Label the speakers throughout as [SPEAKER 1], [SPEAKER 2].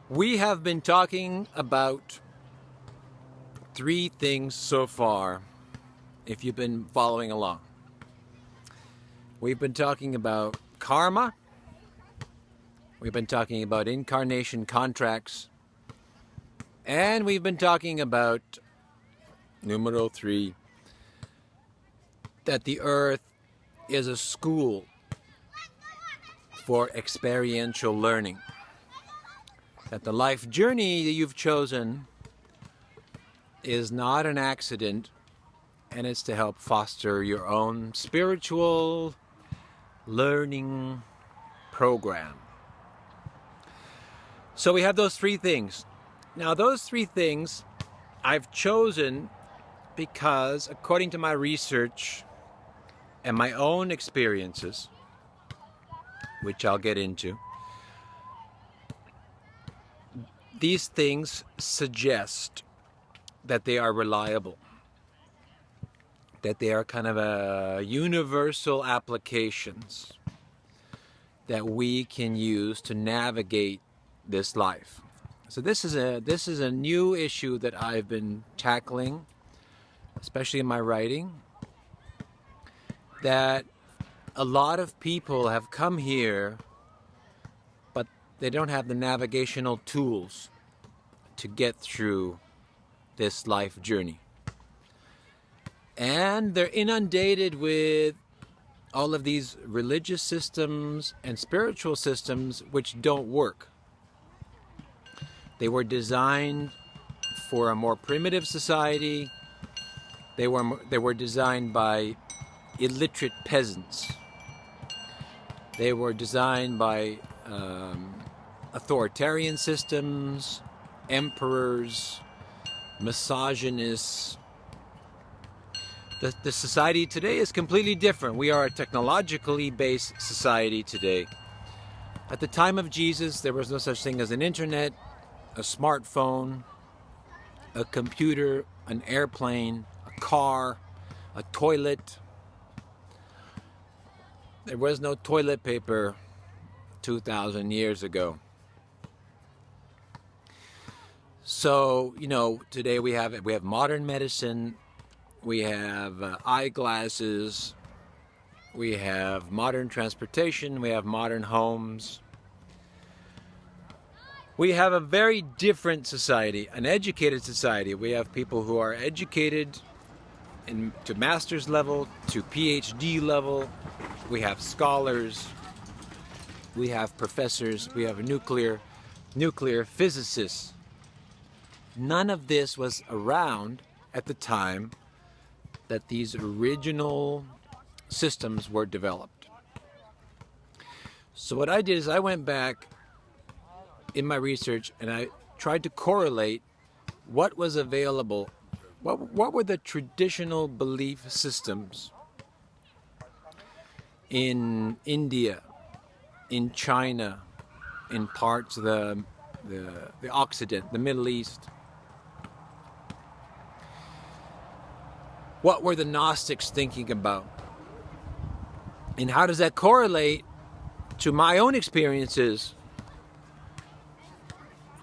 [SPEAKER 1] We have been talking about three things so far, if you've been following along. We've been talking about karma, we've been talking about incarnation contracts, and we've been talking about numero 3, that the earth is a school for experiential learning. That the life journey that you've chosen is not an accident, and it's to help foster your own spiritual learning program. So we have those three things. Now those three things I've chosen because, according to my research and my own experiences, which I'll get into, these things suggest that they are reliable, that they are kind of universal applications that we can use to navigate this life. So this is a new issue that I've been tackling, especially in my writing, that a lot of people have come here, but they don't have the navigational tools to get through this life journey. And they're inundated with all of these religious systems and spiritual systems which don't work. They were designed for a more primitive society. They were designed by illiterate peasants. They were designed by authoritarian systems, emperors, misogynists. The society today is completely different. We are a technologically based society today. At the time of Jesus, there was no such thing as an internet, a smartphone, a computer, an airplane, a car, a toilet. There was no toilet paper 2,000 years ago. So, today we have modern medicine, we have eyeglasses, we have modern transportation, we have modern homes. We have a very different society, an educated society. We have people who are educated to master's level, to PhD level. We have scholars, we have professors, we have nuclear physicists. None of this was around at the time that these original systems were developed. So what I did is I went back in my research and I tried to correlate what was available, what were the traditional belief systems in India, in China, in parts of the Occident, the Middle East. What were the Gnostics thinking about? And how does that correlate to my own experiences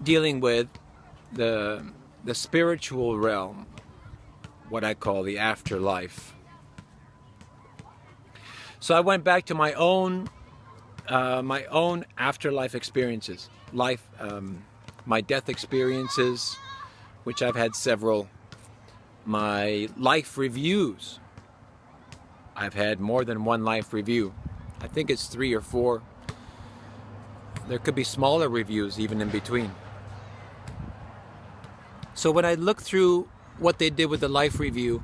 [SPEAKER 1] dealing with the spiritual realm, what I call the afterlife? So I went back to my own afterlife experiences, my death experiences, which I've had several. My life reviews. I've had more than one life review. I think it's 3 or 4. There could be smaller reviews even in between. So when I looked through what they did with the life review,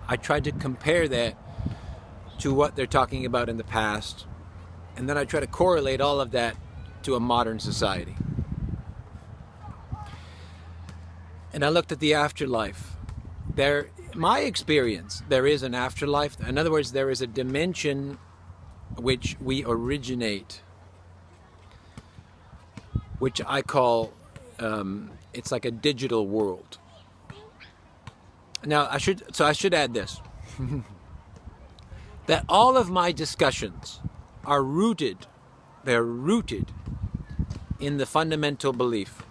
[SPEAKER 1] I tried to compare that to what they're talking about in the past, and then I try to correlate all of that to a modern society. And I looked at the afterlife. My experience, there is an afterlife. In other words, there is a dimension which we originate, which I call, it's like a digital world. Now, I should add this, that all of my discussions are rooted in the fundamental belief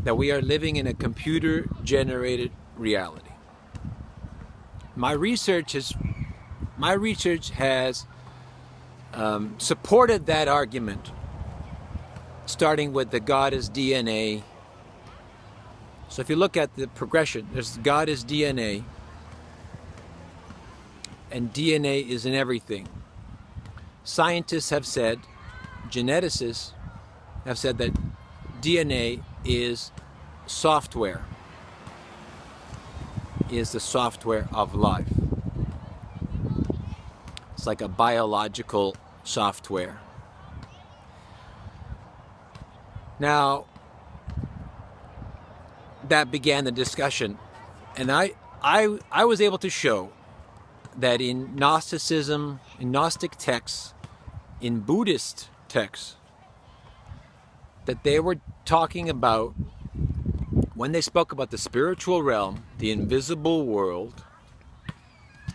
[SPEAKER 1] that we are living in a computer-generated reality. My research has supported that argument, starting with the God is DNA. So if you look at the progression, there's God is DNA, and DNA is in everything. Scientists have said, geneticists have said that DNA is software, is the software of life. It's like a biological software. Now, that began the discussion, and I was able to show that in Gnosticism, in Gnostic texts, in Buddhist texts, that they were talking about, when they spoke about the spiritual realm, the invisible world,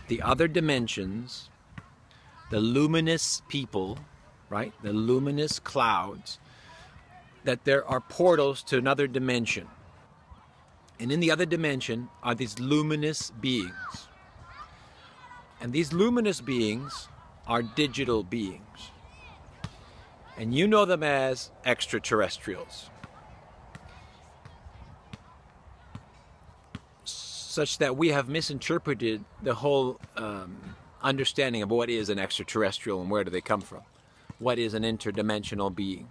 [SPEAKER 1] the other dimensions, the luminous people, right? The luminous clouds, that there are portals to another dimension. And in the other dimension are these luminous beings. And these luminous beings are digital beings. And you know them as extraterrestrials. Such that we have misinterpreted the whole understanding of what is an extraterrestrial and where do they come from. What is an interdimensional being?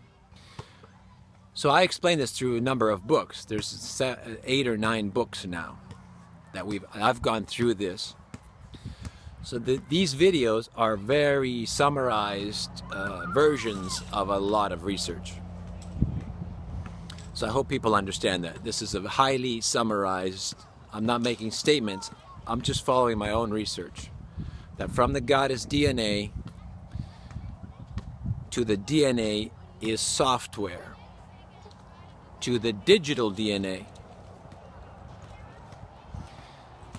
[SPEAKER 1] So I explain this through a number of books. There's 8 or 9 books now that I've gone through this. So these videos are very summarized versions of a lot of research. So I hope people understand that. This is a highly summarized, I'm not making statements, I'm just following my own research. That from the God is DNA to the DNA is software to the digital DNA.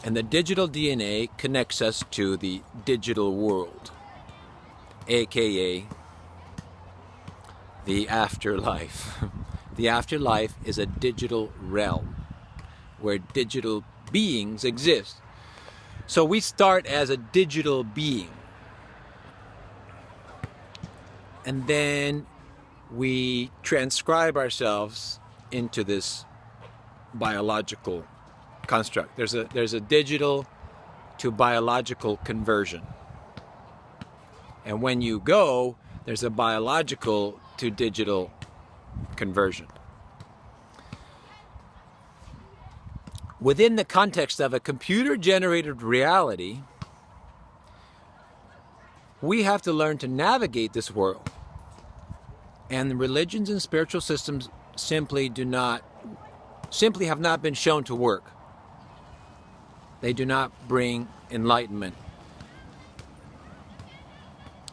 [SPEAKER 1] And the digital DNA connects us to the digital world, aka the afterlife. The afterlife is a digital realm where digital beings exist. So we start as a digital being, and then we transcribe ourselves into this biological construct. There's a digital to biological conversion. And when you go, there's a biological to digital conversion. Within the context of a computer-generated reality, we have to learn to navigate this world. And religions and spiritual systems simply have not been shown to work. They do not bring enlightenment.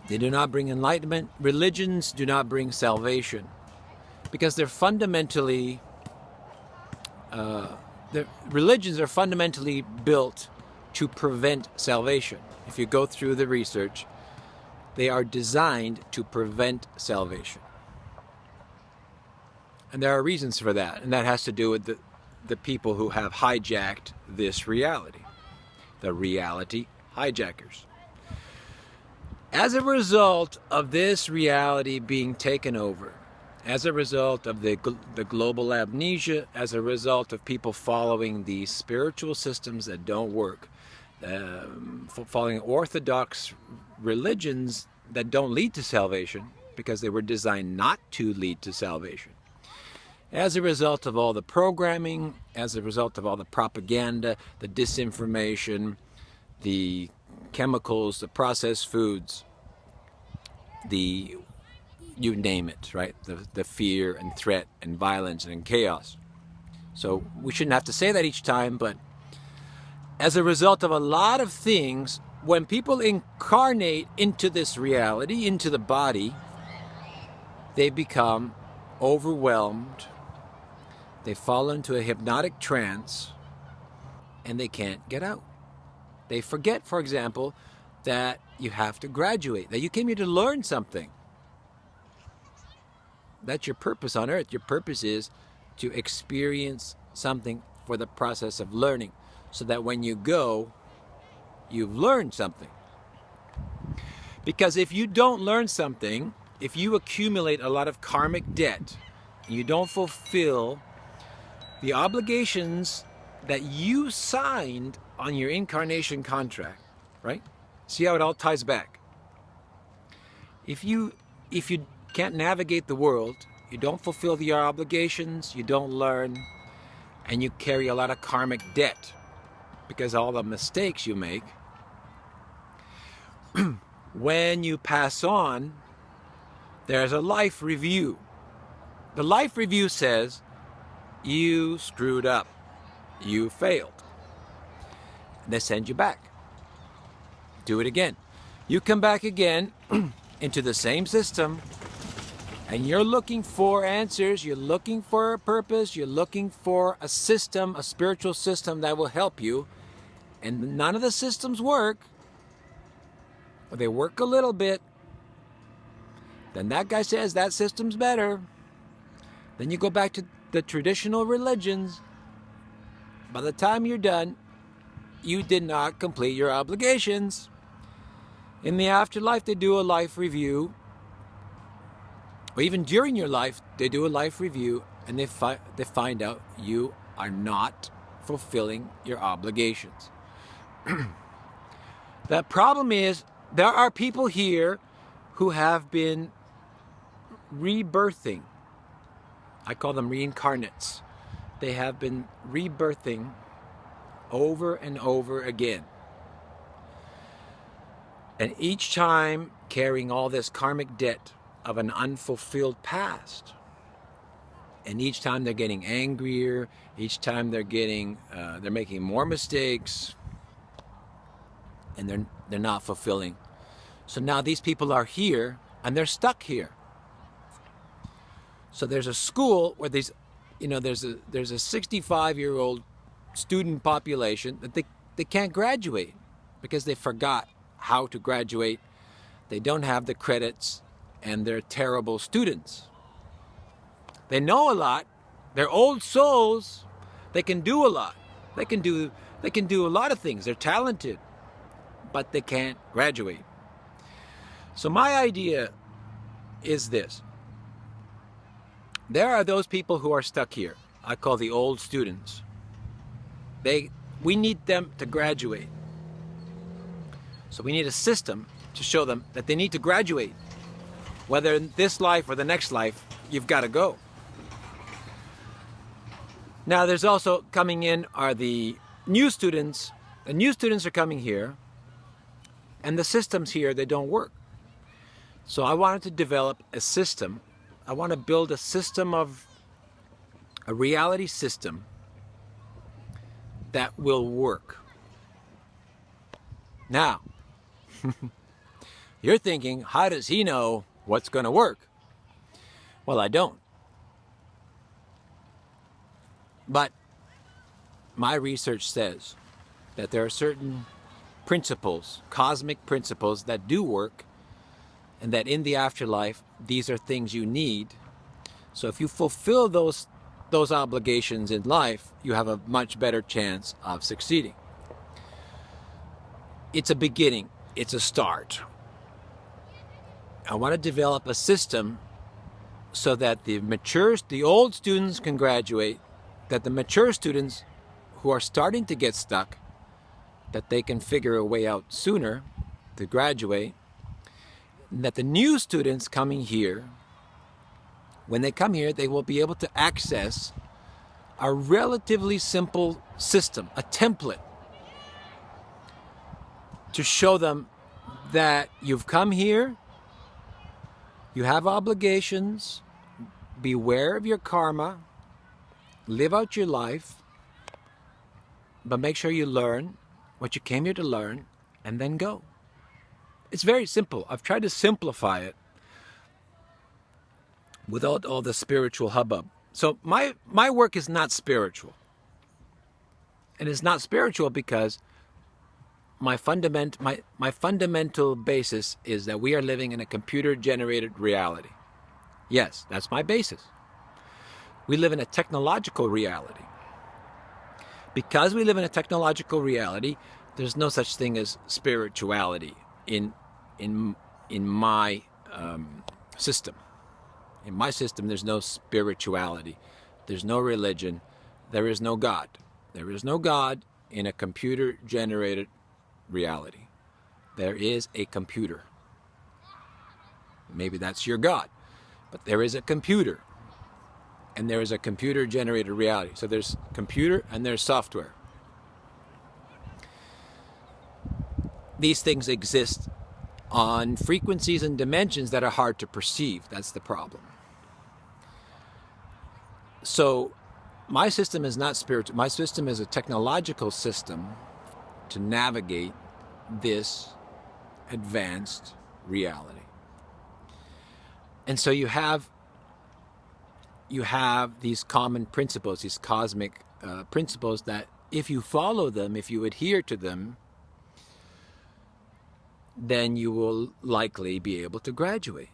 [SPEAKER 1] They do not bring enlightenment. Religions do not bring salvation, because they're fundamentally, religions are fundamentally built to prevent salvation. If you go through the research, they are designed to prevent salvation. And there are reasons for that, and that has to do with the people who have hijacked this reality, the reality hijackers. As a result of this reality being taken over, as a result of the global amnesia, as a result of people following these spiritual systems that don't work, following orthodox religions that don't lead to salvation because they were designed not to lead to salvation, as a result of all the programming, as a result of all the propaganda, the disinformation, the chemicals, the processed foods, you name it, right? The fear and threat and violence and chaos. So we shouldn't have to say that each time, but as a result of a lot of things, when people incarnate into this reality, into the body, they become overwhelmed. They fall into a hypnotic trance, and they can't get out. They forget, for example, that you have to graduate, that you came here to learn something. That's your purpose on earth. Your purpose is to experience something for the process of learning, so that when you go, you've learned something. Because if you don't learn something, if you accumulate a lot of karmic debt, and you don't fulfill the obligations that you signed on your incarnation contract, right? See how it all ties back. If you can't navigate the world, you don't fulfill your obligations, you don't learn, and you carry a lot of karmic debt because of all the mistakes you make, when you pass on, there's a life review. The life review says, you screwed up, you failed. They send you back. Do it again. You come back again into the same system, and you're looking for answers, you're looking for a purpose, you're looking for a system, a spiritual system that will help you, and none of the systems work, or they work a little bit. Then that guy says that system's better. Then you go back to the traditional religions. By the time you're done, you did not complete your obligations. In the afterlife, they do a life review. Or even during your life, they do a life review, and they find out you are not fulfilling your obligations. The problem is, there are people here who have been rebirthing. I call them reincarnates. They have been rebirthing over and over again. And each time carrying all this karmic debt of an unfulfilled past. And each time they're getting angrier, each time they're making more mistakes, and they're not fulfilling. So now these people are here, and they're stuck here. So there's a school where there's a 65-year-old student population that they can't graduate because they forgot how to graduate. They don't have the credits, and they're terrible students. They know a lot. They're old souls. They can do a lot. They can do a lot of things. They're talented, but they can't graduate. So my idea is this. There are those people who are stuck here. I call the old students. We need them to graduate. So we need a system to show them that they need to graduate. Whether in this life or the next life, you've got to go. Now there's also coming in are the new students. The new students are coming here, and the systems here, they don't work. So I wanted to develop a system. I want to build a system of a reality system that will work. Now, you're thinking, how does he know what's going to work? Well, I don't. But my research says that there are certain principles, cosmic principles, that do work, and that in the afterlife, these are things you need. So if you fulfill those obligations in life, you have a much better chance of succeeding. It's a beginning. It's a start. I want to develop a system so that the old students can graduate, that the mature students who are starting to get stuck, that they can figure a way out sooner to graduate, and that the new students coming here, when they come here, they will be able to access a relatively simple system, a template, to show them that you've come here, you have obligations, beware of your karma, live out your life, but make sure you learn what you came here to learn, and then go. It's very simple. I've tried to simplify it without all the spiritual hubbub. So my work is not spiritual. And it's not spiritual because my fundamental basis is that we are living in a computer-generated reality. Yes, that's my basis. We live in a technological reality. Because we live in a technological reality, there's no such thing as spirituality in my system. In my system, there's no spirituality. There's no religion. There is no God. There is no God in a computer-generated reality. There is a computer. Maybe that's your God. But there is a computer. And there is a computer-generated reality. So there's computer and there's software. These things exist on frequencies and dimensions that are hard to perceive. That's the problem. So my system is not spiritual. My system is a technological system to navigate this advanced reality. And so you have these common principles, these cosmic principles that if you follow them, if you adhere to them, then you will likely be able to graduate.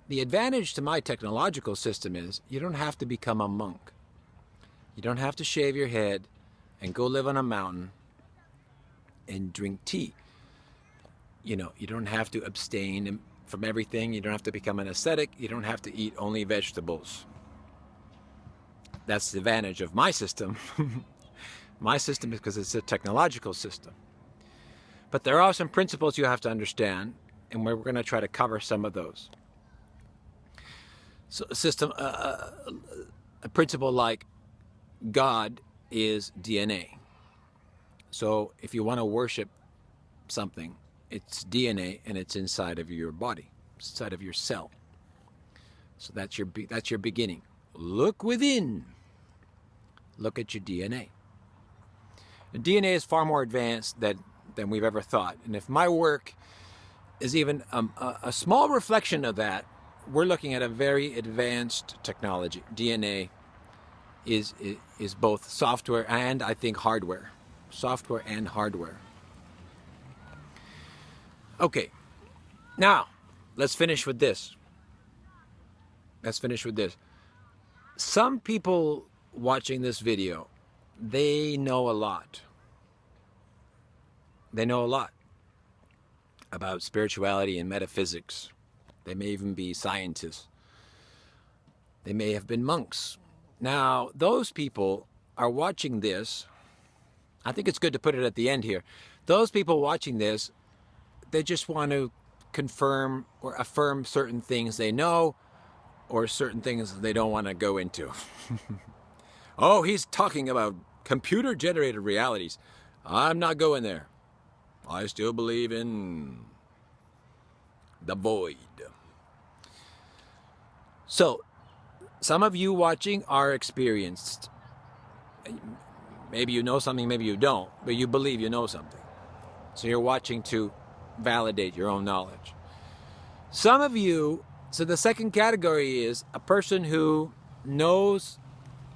[SPEAKER 1] The advantage to my technological system is you don't have to become a monk. You don't have to shave your head and go live on a mountain and drink tea. You know, you don't have to abstain from everything. You don't have to become an ascetic. You don't have to eat only vegetables. That's the advantage of my system. My system is because it's a technological system. But there are some principles you have to understand, and we're going to try to cover some of those. So a principle like God is DNA. So if you want to worship something, it's DNA and it's inside of your body, inside of your cell. So that's your beginning. Look within. Look at your DNA. The DNA is far more advanced than we've ever thought. And if my work is even a small reflection of that, we're looking at a very advanced technology. DNA is both software and, I think, hardware. Software and hardware. Okay, now let's finish with this. Some people watching this video, they know a lot. They know a lot about spirituality and metaphysics. They may even be scientists. They may have been monks. Now, those people are watching this. I think it's good to put it at the end here. Those people watching this, they just want to confirm or affirm certain things they know or certain things they don't want to go into. Oh, he's talking about computer-generated realities. I'm not going there. I still believe in the void. So, some of you watching are experienced. Maybe you know something, maybe you don't, but you believe you know something. So you're watching to validate your own knowledge. Some of you, so the second category is a person who knows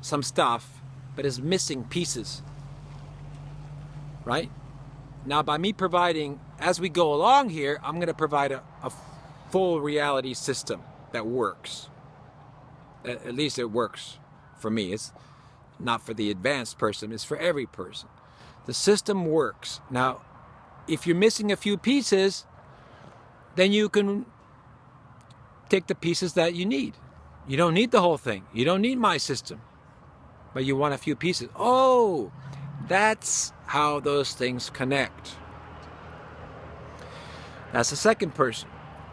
[SPEAKER 1] some stuff, but is missing pieces. Right? Now, by me providing, as we go along here, I'm going to provide a full reality system that works. At least it works for me. It's not for the advanced person, it's for every person. The system works. Now, if you're missing a few pieces, then you can take the pieces that you need. You don't need the whole thing. You don't need my system. But you want a few pieces. Oh, that's how those things connect. That's the second person.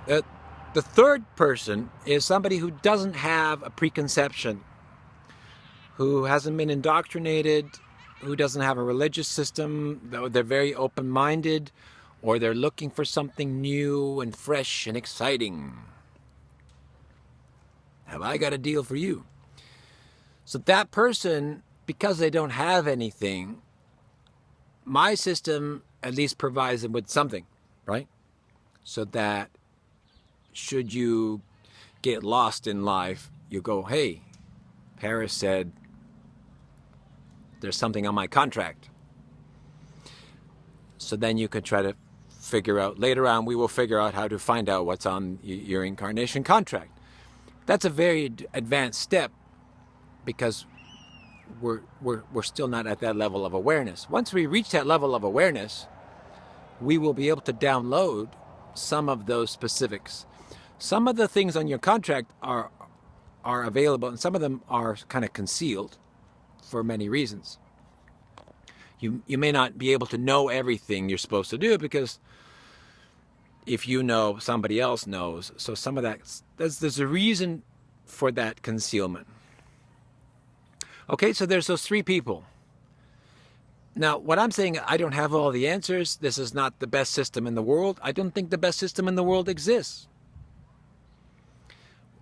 [SPEAKER 1] The third person is somebody who doesn't have a preconception, who hasn't been indoctrinated, who doesn't have a religious system, though they're very open-minded, or they're looking for something new and fresh and exciting. Have I got a deal for you? So that person, because they don't have anything, my system at least provides them with something, right? So that should you get lost in life, you go, hey, Paris said there's something on my contract. So then you can try to figure out, later on we will figure out how to find out what's on your incarnation contract. That's a very advanced step because we're still not at that level of awareness. Once we reach that level of awareness, we will be able to download some of those specifics. Some of the things on your contract are available, and some of them are kind of concealed for many reasons. You may not be able to know everything you're supposed to do, because if you know, somebody else knows. So some of that, there's a reason for that concealment. Okay, so there's those three people. Now, what I'm saying, I don't have all the answers. This is not the best system in the world. I don't think the best system in the world exists.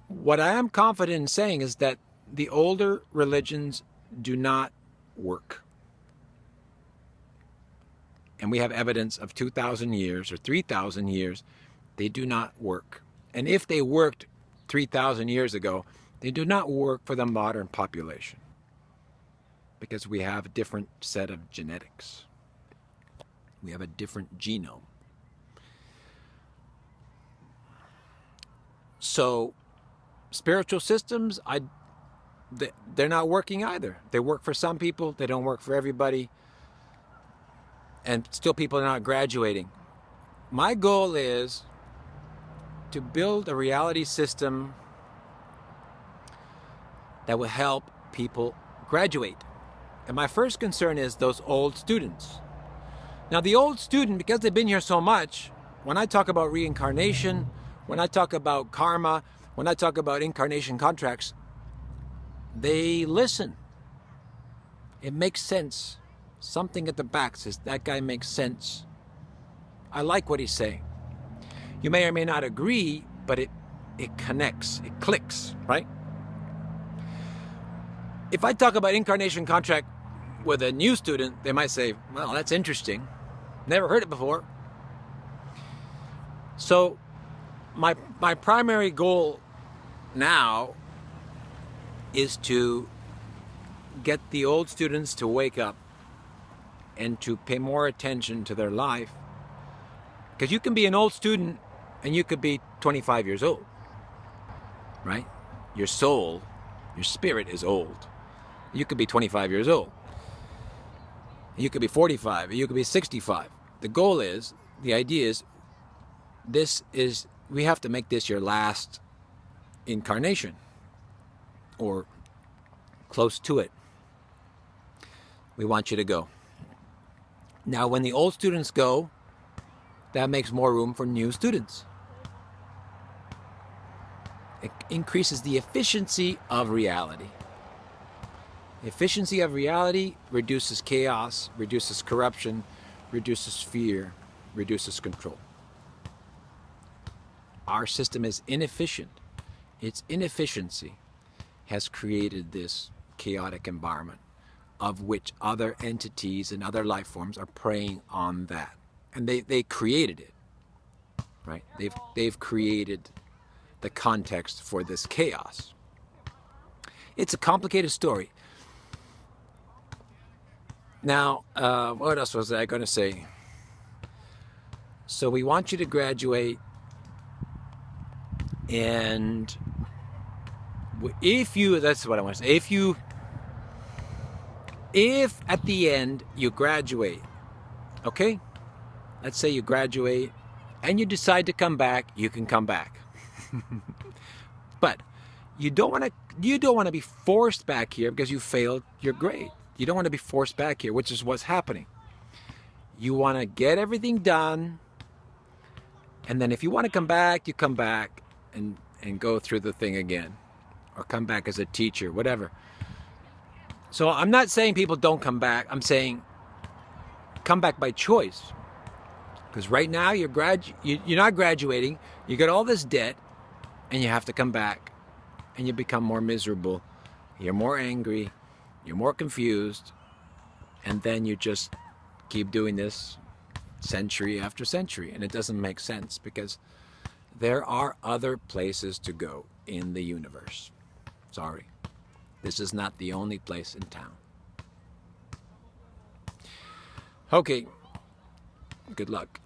[SPEAKER 1] What I am confident in saying is that the older religions do not work. And we have evidence of 2,000 years or 3,000 years, they do not work. And if they worked 3,000 years ago, they do not work for the modern population, because we have a different set of genetics. We have a different genome. So spiritual systems, they're not working either. They work for some people, they don't work for everybody. And still people are not graduating. My goal is to build a reality system that will help people graduate. And my first concern is those old students. Now the old student, because they've been here so much, when I talk about reincarnation, when I talk about karma, when I talk about incarnation contracts, they listen. It makes sense. Something at the back says, that guy makes sense. I like what he's saying. You may or may not agree, but it connects, it clicks, right? If I talk about incarnation contract with a new student, they might say, well, that's interesting. Never heard it before. So my primary goal now is to get the old students to wake up and to pay more attention to their life. Because you can be an old student and you could be 25 years old, right? Your soul, your spirit is old. You could be 25 years old. You could be 45, or you could be 65. The goal is, the idea is, we have to make this your last incarnation, or close to it. We want you to go. Now, when the old students go, that makes more room for new students. It increases the efficiency of reality. Efficiency of reality reduces chaos, reduces corruption, reduces fear, reduces control. Our system is inefficient. Its inefficiency has created this chaotic environment, of which other entities and other life forms are preying on that. And they created it, right? They've created the context for this chaos. It's a complicated story. Now, what else was I going to say? So we want you to graduate, and that's what I want to say. If at the end you graduate, okay? Let's say you graduate and you decide to come back, you can come back. But you don't want to be forced back here because you failed your grade. You don't want to be forced back here, which is what's happening. You want to get everything done, and then if you want to come back, you come back and go through the thing again, or come back as a teacher, whatever. So I'm not saying people don't come back. I'm saying come back by choice. Because right now you're not graduating. You got all this debt, and you have to come back, and you become more miserable. You're more angry. You're more confused. And then you just keep doing this century after century, and it doesn't make sense, because there are other places to go in the universe. Sorry. This is not the only place in town. Okay. Good luck.